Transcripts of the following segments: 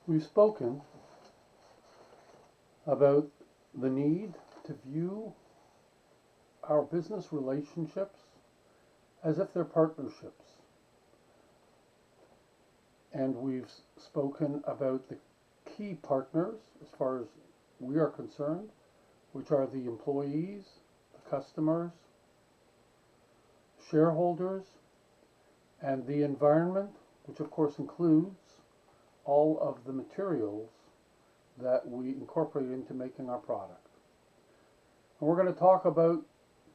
We've spoken about the need to view our business relationships as if they're partnerships. And we've spoken about the key partners as far as we are concerned, which are the employees, the customers, shareholders, and the environment, which of course includes all of the materials that we incorporate into making our product. And we're going to talk about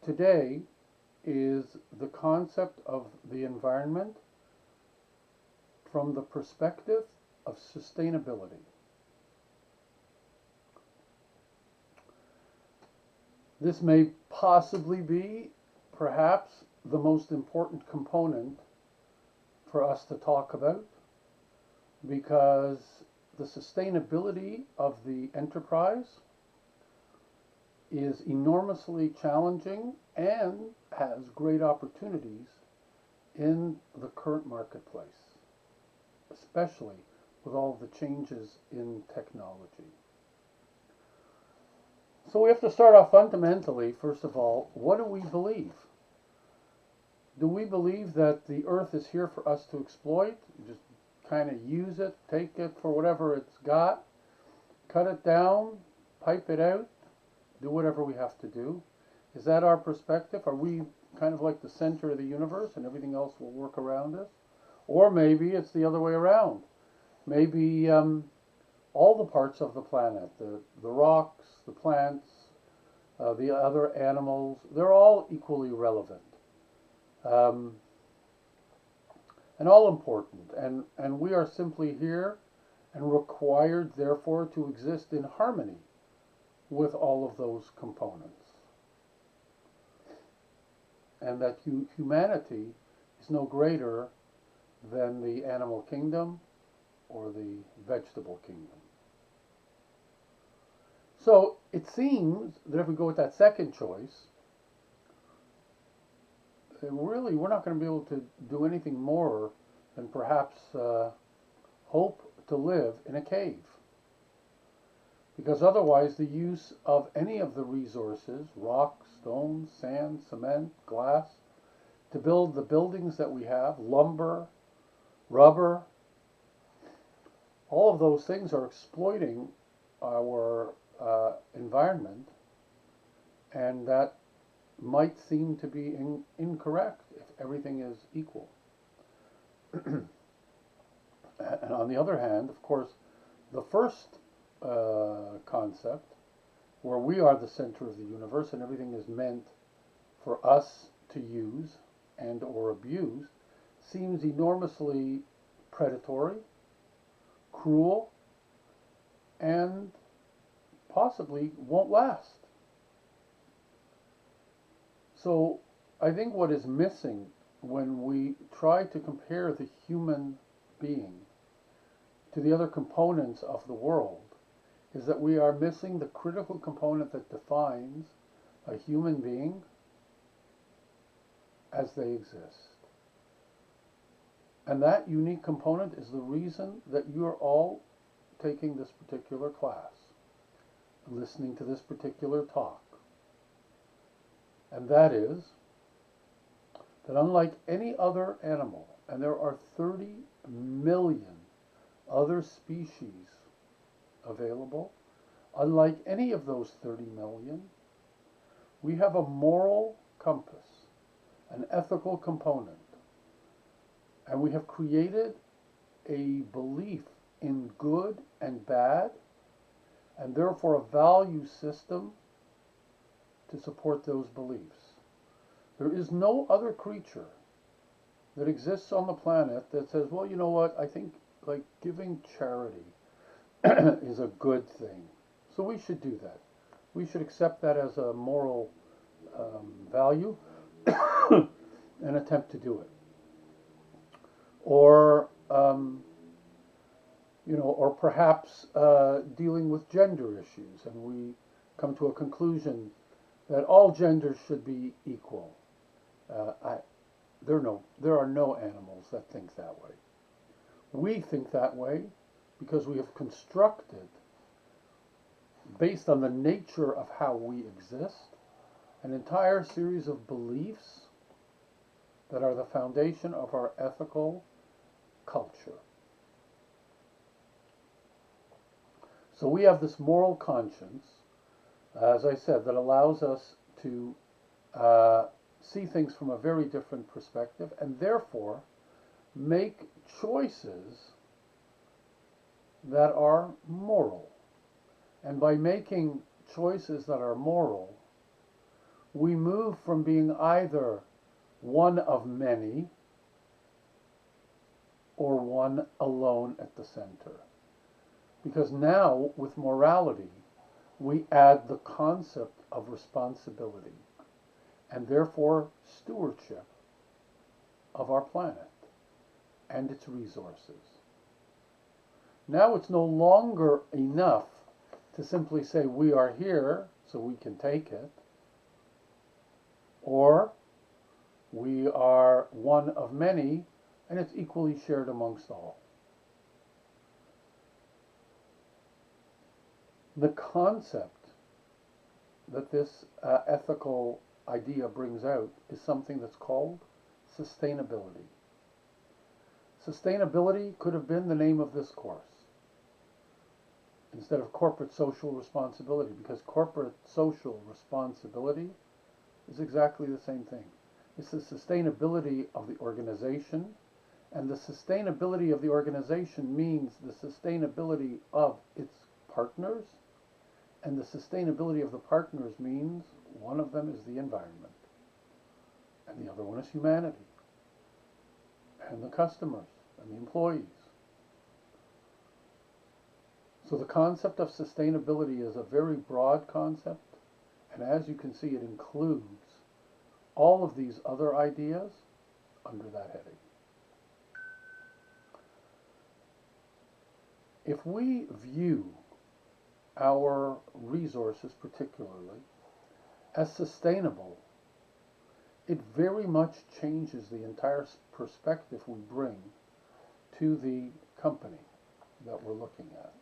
today is the concept of the environment from the perspective of sustainability. This may possibly be perhaps the most important component for us to talk about because the sustainability of the enterprise is enormously challenging and has great opportunities in the current marketplace, especially with all the changes in technology. So we have to start off fundamentally, first of all, what do we believe? Do we believe that the earth is here for us to exploit? Just kind of use it, take it for whatever it's got, cut it down, pipe it out, do whatever we have to do? Is that our perspective? Are we kind of like the center of the universe and everything else will work around us? Or maybe it's the other way around. Maybe all the parts of the planet, the rocks, the plants, the other animals, they're all equally relevant. Um, and all important. And we are simply here and required, therefore, to exist in harmony with all of those components. And that humanity is no greater than the animal kingdom or the vegetable kingdom. So it seems that if we go with that second choice, really we're not going to be able to do anything more than perhaps hope to live in a cave. Because otherwise the use of any of the resources, rock, stone, sand, cement, glass, to build the buildings that we have, lumber, rubber, all of those things are exploiting our environment, and that might seem to be incorrect if everything is equal. And on the other hand, of course, the first concept, where we are the center of the universe and everything is meant for us to use and or abuse, seems enormously predatory, cruel, and possibly won't last. So I think what is missing when we try to compare the human being to the other components of the world is that we are missing the critical component that defines a human being as they exist. And that unique component is the reason that you are all taking this particular class, listening to this particular talk. And that is that unlike any other animal, and there are 30 million other species available, unlike any of those 30 million, we have a moral compass, an ethical component, and we have created a belief in good and bad, and therefore a value system to support those beliefs. There is no other creature that exists on the planet that says, well, you know what, I think like giving charity is a good thing. So we should do that. We should accept that as a moral value and attempt to do it. Or, or perhaps dealing with gender issues, and we come to a conclusion that all genders should be equal. There are no animals that think that way. We think that way because we have constructed, based on the nature of how we exist, an entire series of beliefs that are the foundation of our ethical culture. So we have this moral conscience, as I said, that allows us to see things from a very different perspective and therefore make choices that are moral. And by making choices that are moral, we move from being either one of many or one alone at the center. Because now, with morality, we add the concept of responsibility and therefore stewardship of our planet and its resources. Now it's no longer enough to simply say we are here so we can take it, or we are one of many and it's equally shared amongst all. The concept that this ethical idea brings out is something that's called sustainability. Sustainability could have been the name of this course instead of corporate social responsibility, because corporate social responsibility is exactly the same thing. It's the sustainability of the organization, and the sustainability of the organization means the sustainability of its partners, and the sustainability of the partners means one of them is the environment, and the other one is humanity, and the customers, and the employees. So the concept of sustainability is a very broad concept, and as you can see, it includes all of these other ideas under that heading. If we view our resources particularly as sustainable, it very much changes the entire perspective we bring to the company that we're looking at.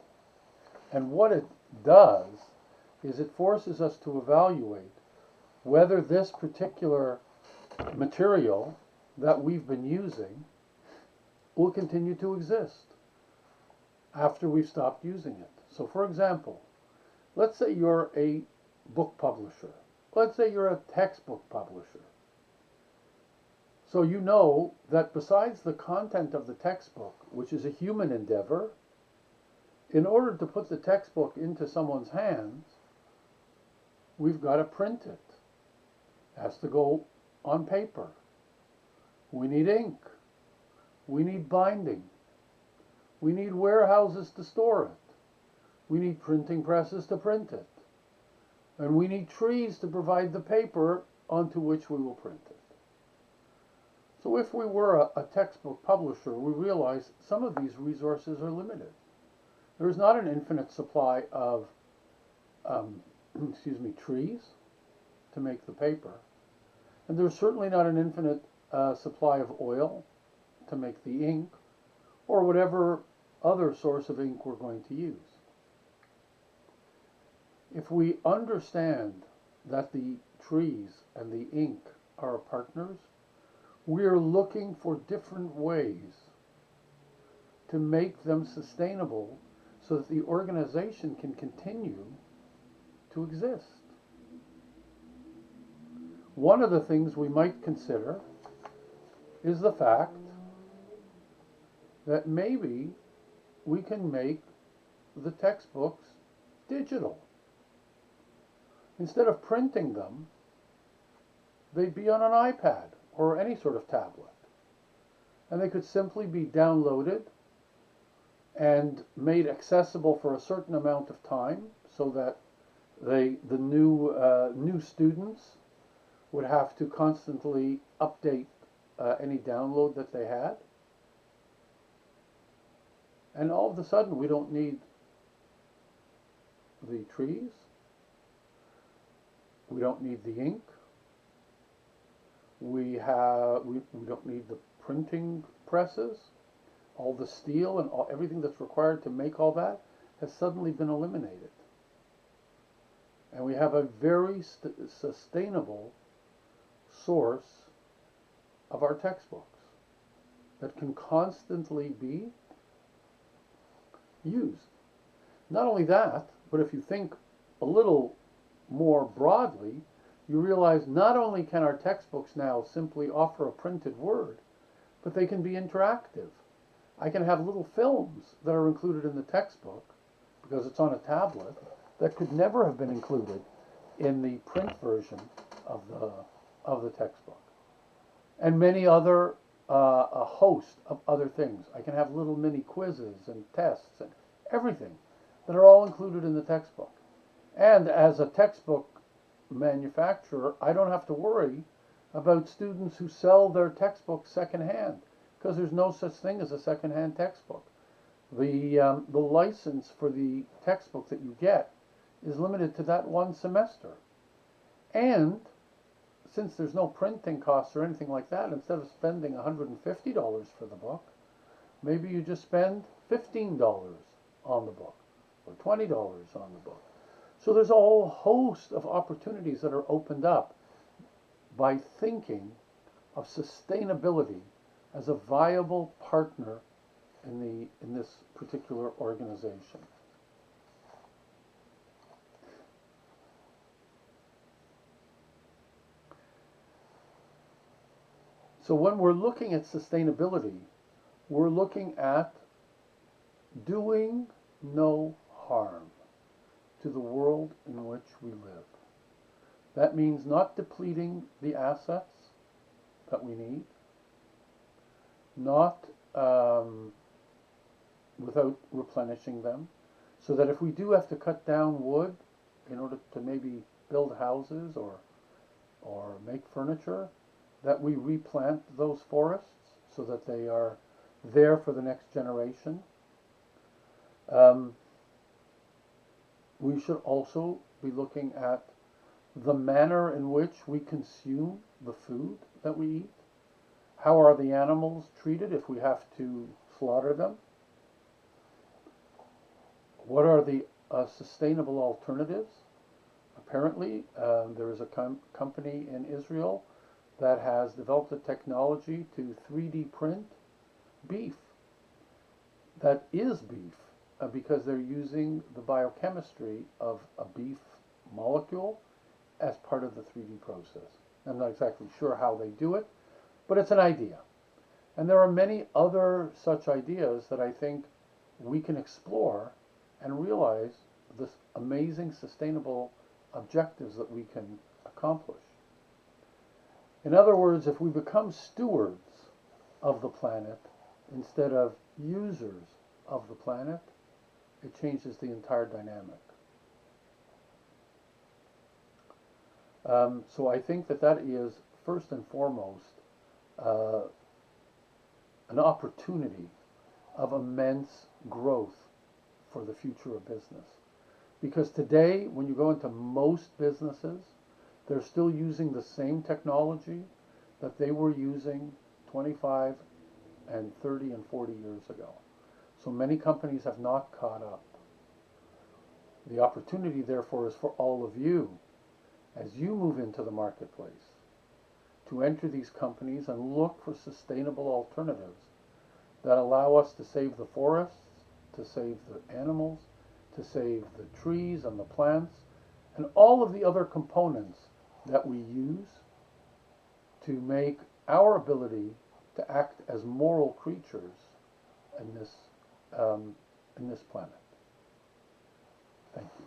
And what it does is it forces us to evaluate whether this particular material that we've been using will continue to exist after we've stopped using it. So for example, let's say you're a book publisher. Let's say you're a textbook publisher. So you know that besides the content of the textbook, which is a human endeavor, in order to put the textbook into someone's hands, we've got to print it. It has to go on paper. We need ink. We need binding. We need warehouses to store it. We need printing presses to print it. And we need trees to provide the paper onto which we will print it. So if we were a textbook publisher, we realize some of these resources are limited. There is not an infinite supply of trees to make the paper. And there's certainly not an infinite supply of oil to make the ink, or whatever other source of ink we're going to use. If we understand that the trees and the ink are partners, we're looking for different ways to make them sustainable so that the organization can continue to exist. One of the things we might consider is the fact that maybe we can make the textbooks digital. Instead of printing them, they'd be on an iPad or any sort of tablet. And they could simply be downloaded and made accessible for a certain amount of time so that the new students would have to constantly update any download that they had. And all of a sudden, we don't need the trees. We don't need the ink. We don't need the printing presses. all the steel and everything that's required to make all that has suddenly been eliminated. And we have a very sustainable source of our textbooks that can constantly be used. Not only that, but if you think a little more broadly, you realize not only can our textbooks now simply offer a printed word, but they can be interactive. I can have little films that are included in the textbook, because it's on a tablet, that could never have been included in the print version of the textbook. And many other, a host of other things. I can have little mini quizzes and tests and everything that are all included in the textbook. And as a textbook manufacturer, I don't have to worry about students who sell their textbooks secondhand, because there's no such thing as a secondhand textbook. The license for the textbook that you get is limited to that one semester. And since there's no printing costs or anything like that, instead of spending $150 for the book, maybe you just spend $15 on the book or $20 on the book. So there's a whole host of opportunities that are opened up by thinking of sustainability as a viable partner in this particular organization. So when we're looking at sustainability, we're looking at doing no harm to the world in which we live. That means not depleting the assets that we need, not without replenishing them, so that if we do have to cut down wood in order to maybe build houses or make furniture, that we replant those forests so that they are there for the next generation. We should also be looking at the manner in which we consume the food that we eat. How are the animals treated if we have to slaughter them? What are the sustainable alternatives? Apparently, there is a company in Israel that has developed a technology to 3D print beef that is beef, because they're using the biochemistry of a beef molecule as part of the 3D process. I'm not exactly sure how they do it, but it's an idea. And there are many other such ideas that I think we can explore and realize this amazing sustainable objectives that we can accomplish. In other words, if we become stewards of the planet instead of users of the planet, it changes the entire dynamic. So I think that is first and foremost an opportunity of immense growth for the future of business. Because today, when you go into most businesses, they're still using the same technology that they were using 25 and 30 and 40 years ago. So many companies have not caught up. The opportunity, therefore, is for all of you, as you move into the marketplace, to enter these companies and look for sustainable alternatives that allow us to save the forests, to save the animals, to save the trees and the plants, and all of the other components that we use to make our ability to act as moral creatures in this planet. Thank you.